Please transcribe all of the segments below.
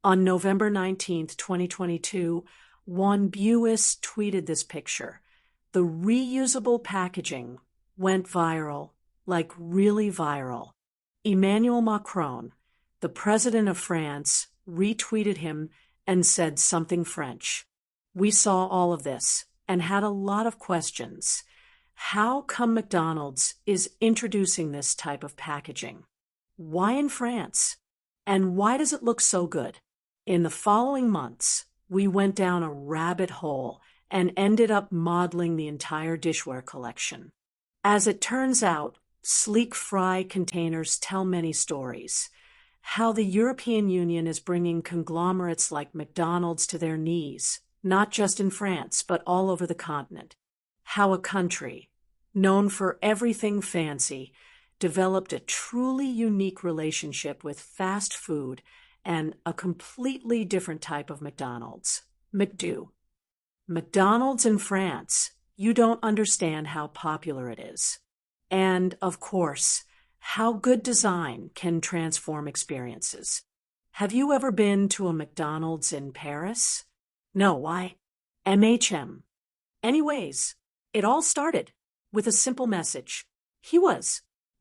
On November 19th, 2022, Juan Buis tweeted this picture. The reusable packaging went viral, like really viral. Emmanuel Macron, the president of France, retweeted him and said something French. We saw all of this and had a lot of questions. How come McDonald's is introducing this type of packaging? Why in France? And why does it look so good? In the following months, we went down a rabbit hole and ended up modeling the entire dishware collection. As it turns out, sleek fry containers tell many stories. How the European Union is bringing conglomerates like McDonald's to their knees, not just in France, but all over the continent. How a country, known for everything fancy, developed a truly unique relationship with fast food and a completely different type of McDonald's, McDo. McDonald's in France, you don't understand how popular it is. And, of course, how good design can transform experiences. Have you ever been to a McDonald's in Paris? No, why? MHM. Anyways, it all started with a simple message.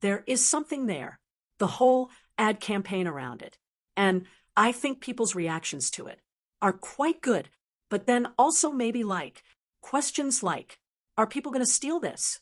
There is something there. The whole ad campaign around it. And I think people's reactions to it are quite good, but then also maybe questions like, are people going to steal this?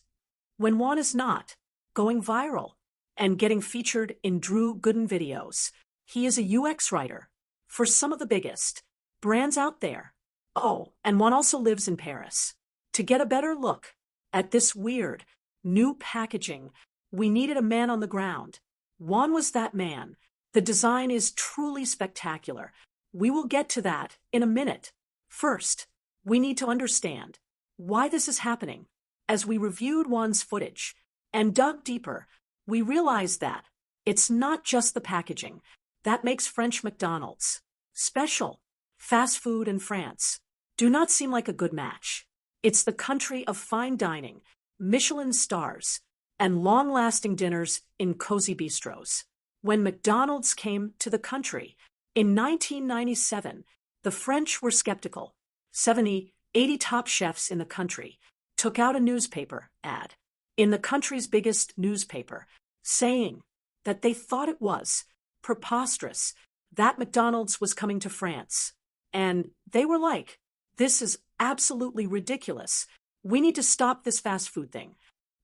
When one is not going viral and getting featured in Drew Gooden videos, he is a UX writer for some of the biggest brands out there. Oh, and one also lives in Paris. To get a better look at this weird new packaging, we needed a man on the ground. Juan was that man. The design is truly spectacular. We will get to that in a minute. First, we need to understand why this is happening. As we reviewed Juan's footage and dug deeper, we realized that it's not just the packaging that makes French McDonald's special. Fast food in France do not seem like a good match. It's the country of fine dining, Michelin stars, and long-lasting dinners in cozy bistros. When McDonald's came to the country in 1997, the French were skeptical. 70, 80 top chefs in the country took out a newspaper ad in the country's biggest newspaper, saying that they thought it was preposterous that McDonald's was coming to France. And they were like, this is absolutely ridiculous. We need to stop this fast food thing.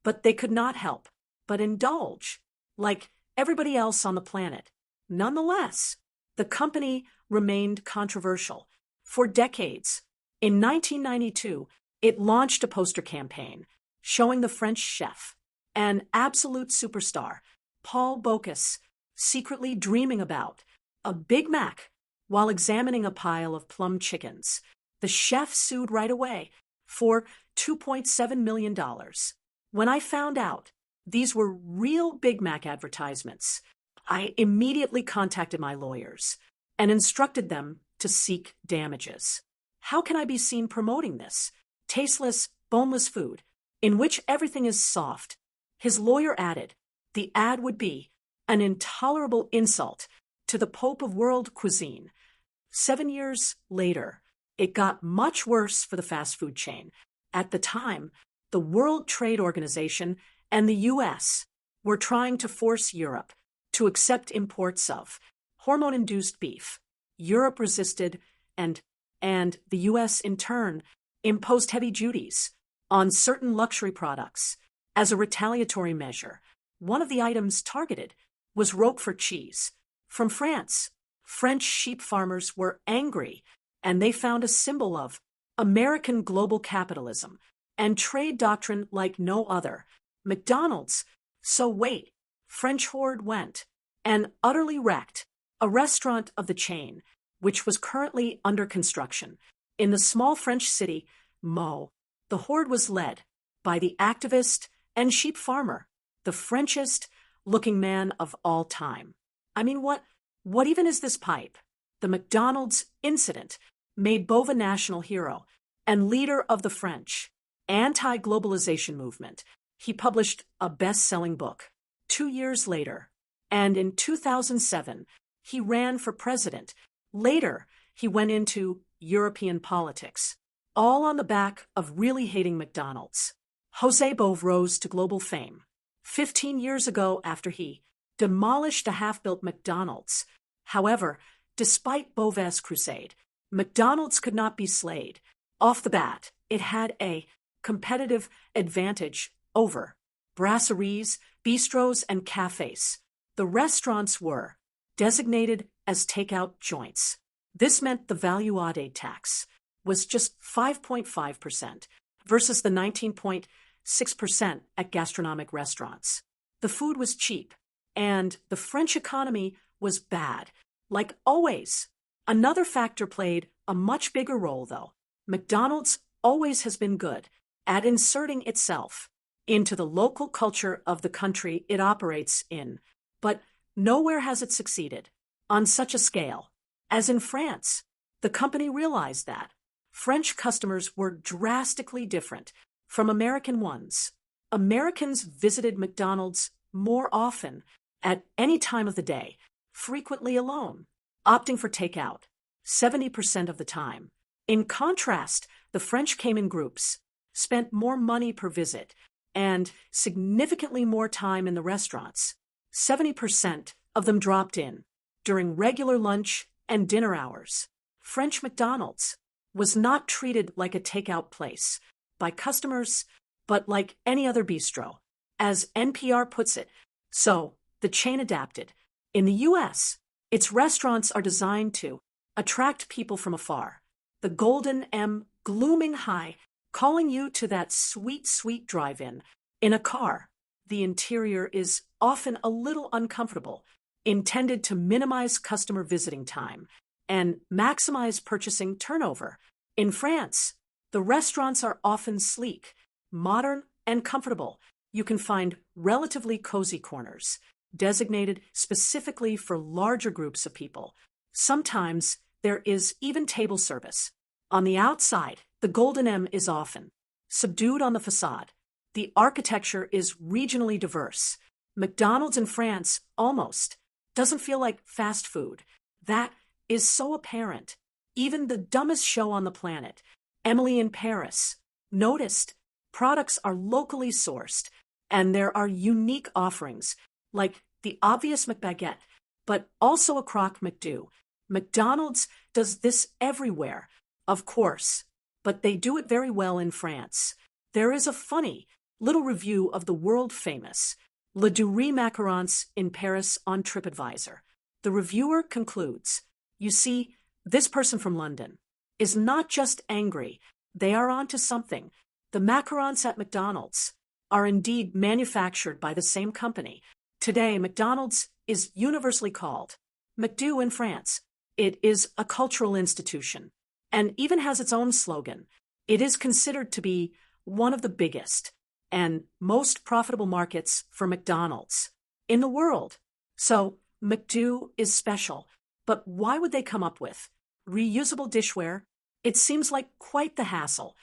But they could not help but indulge, like everybody else on the planet. Nonetheless, the company remained controversial for decades. In 1992, it launched a poster campaign showing the French chef, an absolute superstar, Paul Bocuse, secretly dreaming about a Big Mac while examining a pile of plum chickens. The chef sued right away for $2.7 million. When I found out these were real Big Mac advertisements, I immediately contacted my lawyers and instructed them to seek damages. How can I be seen promoting this tasteless, boneless food in which everything is soft? His lawyer added, the ad would be an intolerable insult to the Pope of world cuisine. 7 years later, it got much worse for the fast food chain. At the time, the World Trade Organization and the U.S. were trying to force Europe to accept imports of hormone-induced beef. Europe resisted, and the U.S. in turn imposed heavy duties on certain luxury products as a retaliatory measure. One of the items targeted was Roquefort cheese. From France, French sheep farmers were angry, and they found a symbol of American global capitalism and trade doctrine like no other. McDonald's. So wait, French horde went and utterly wrecked a restaurant of the chain, which was currently under construction. In the small French city, Meaux, the horde was led by the activist and sheep farmer, the Frenchest-looking man of all time. I mean, what even is this pipe? The McDonald's incident made Bove a national hero and leader of the French anti-globalization movement. He published a best-selling book 2 years later, and in 2007, he ran for president Later, he went into European politics, all on the back of really hating McDonald's. José Bové rose to global fame 15 years ago after he demolished a half-built McDonald's. However, despite Bové's crusade, McDonald's could not be slayed. Off the bat, it had a competitive advantage over brasseries, bistros, and cafés. The restaurants were designated as takeout joints. This meant the value-added tax was just 5.5% versus the 19.6% at gastronomic restaurants. The food was cheap, and the French economy was bad, like always. Another factor played a much bigger role, though. McDonald's always has been good at inserting itself into the local culture of the country it operates in, but nowhere has it succeeded on such a scale as in France. The company realized that French customers were drastically different from American ones. Americans visited McDonald's more often at any time of the day, frequently alone, opting for takeout 70% of the time. In contrast, the French came in groups, spent more money per visit, and significantly more time in the restaurants. 70% of them dropped in during regular lunch and dinner hours. French McDonald's was not treated like a takeout place by customers, but like any other bistro, as NPR puts it. So the chain adapted. In the U.S., its restaurants are designed to attract people from afar. The Golden M glooming high, calling you to that sweet, sweet drive-in in a car. The interior is often a little uncomfortable, intended to minimize customer visiting time and maximize purchasing turnover. In France, the restaurants are often sleek, modern, and comfortable. You can find relatively cozy corners, designated specifically for larger groups of people. Sometimes there is even table service. On the outside, the Golden M is often subdued on the facade. The architecture is regionally diverse. McDonald's in France almost doesn't feel like fast food. That is so apparent. Even the dumbest show on the planet, Emily in Paris, noticed products are locally sourced and there are unique offerings like the obvious McBaguette, but also a Croque McDo. McDonald's does this everywhere, of course, but they do it very well in France. There is a funny little review of the world-famous Le Durie macarons in Paris on TripAdvisor. The reviewer concludes, "You see, this person from London is not just angry, they are onto something. The macarons at McDonald's are indeed manufactured by the same company. Today, McDonald's is universally called McDo in France. It is a cultural institution and even has its own slogan. It is considered to be one of the biggest and most profitable markets for McDonald's in the world. So McDo is special, but why would they come up with reusable dishware? It seems like quite the hassle.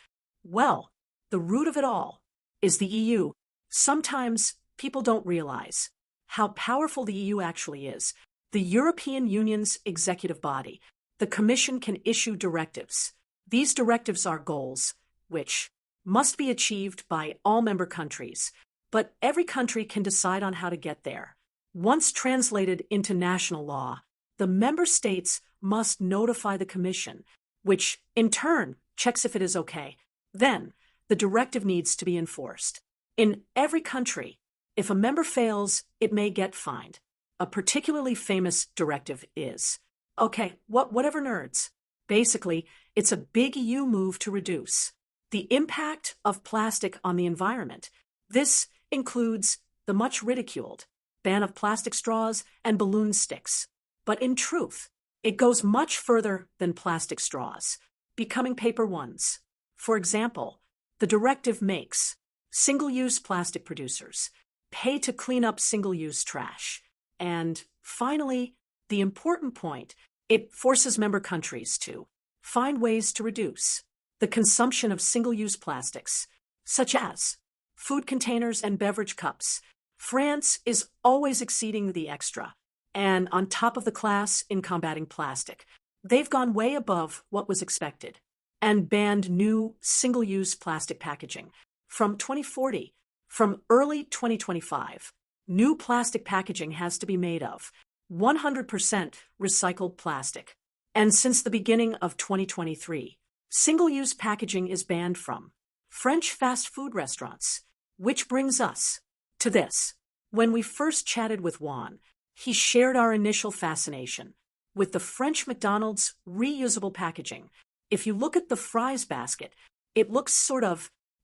Well, the root of it all is the EU. Sometimes people don't realize how powerful the EU actually is. The European Union's executive body, the Commission, can issue directives. These directives are goals, which must be achieved by all member countries, but every country can decide on how to get there. Once translated into national law, the member states must notify the Commission, which in turn checks if it is okay. Then, the directive needs to be enforced. In every country, if a member fails, it may get fined. A particularly famous directive is, whatever nerds. Basically, it's a big EU move to reduce the impact of plastic on the environment. This includes the much ridiculed ban of plastic straws and balloon sticks. But in truth, it goes much further than plastic straws, becoming paper ones. For example, the directive makes single-use plastic producers pay to clean up single-use trash. And finally, the important point, it forces member countries to find ways to reduce the consumption of single-use plastics, such as food containers and beverage cups. France is always exceeding the extra and on top of the class in combating plastic. They've gone way above what was expected and banned new single-use plastic packaging. From 2040, from early 2025, new plastic packaging has to be made of 100% recycled plastic. And since the beginning of 2023, single-use packaging is banned from French fast food restaurants, which brings us to this. When we first chatted with Juan, he shared our initial fascination with the French McDonald's reusable packaging. If you look at the fries basket, it looks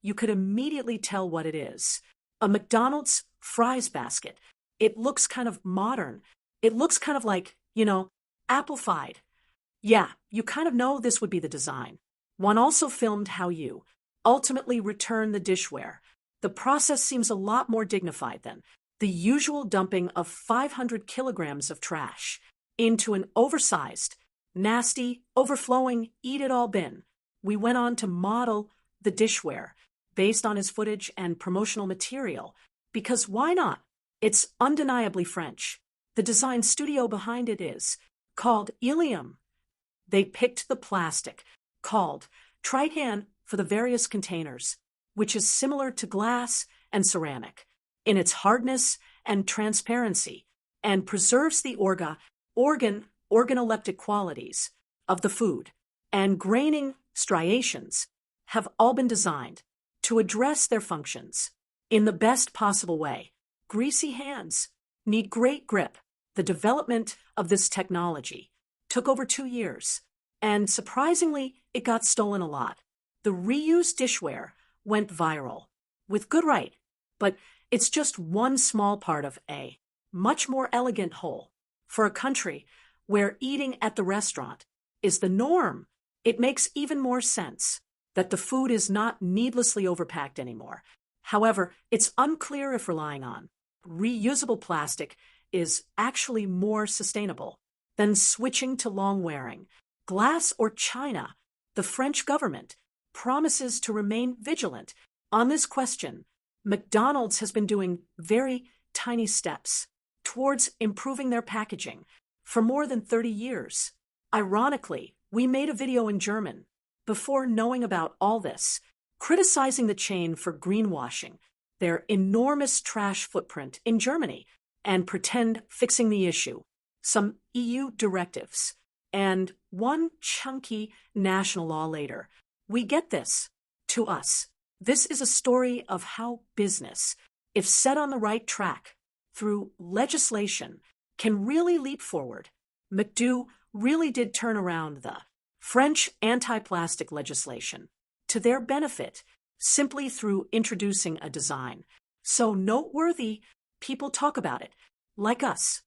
you could immediately tell what it is. A McDonald's fries basket. It looks kind of modern. It looks kind of like, Apple-fied. Yeah, you kind of know this would be the design. One also filmed how you ultimately return the dishware. The process seems a lot more dignified than the usual dumping of 500 kilograms of trash into an oversized, nasty, overflowing, eat-it-all bin. We went on to model the dishware based on his footage and promotional material, because why not? It's undeniably French. The design studio behind it is called Ilium. They picked the plastic called Tritan for the various containers, which is similar to glass and ceramic in its hardness and transparency, and preserves the organoleptic qualities of the food. And graining striations have all been designed to address their functions in the best possible way. Greasy hands need great grip. The development of this technology took over 2 years, and surprisingly, it got stolen a lot. The reused dishware went viral, with good right, but it's just one small part of a much more elegant whole. For a country where eating at the restaurant is the norm, it makes even more sense that the food is not needlessly overpacked anymore. However, it's unclear if relying on reusable plastic is actually more sustainable than switching to long-wearing glass or china. The French government promises to remain vigilant on this question. McDonald's has been doing very tiny steps towards improving their packaging for more than 30 years. Ironically, we made a video in German before knowing about all this, criticizing the chain for greenwashing their enormous trash footprint in Germany and pretend fixing the issue. Some EU directives and one chunky national law later. We get this. To us, this is a story of how business, if set on the right track through legislation, can really leap forward. McDo really did turn around the French anti-plastic legislation to their benefit simply through introducing a design so noteworthy people talk about it, like us.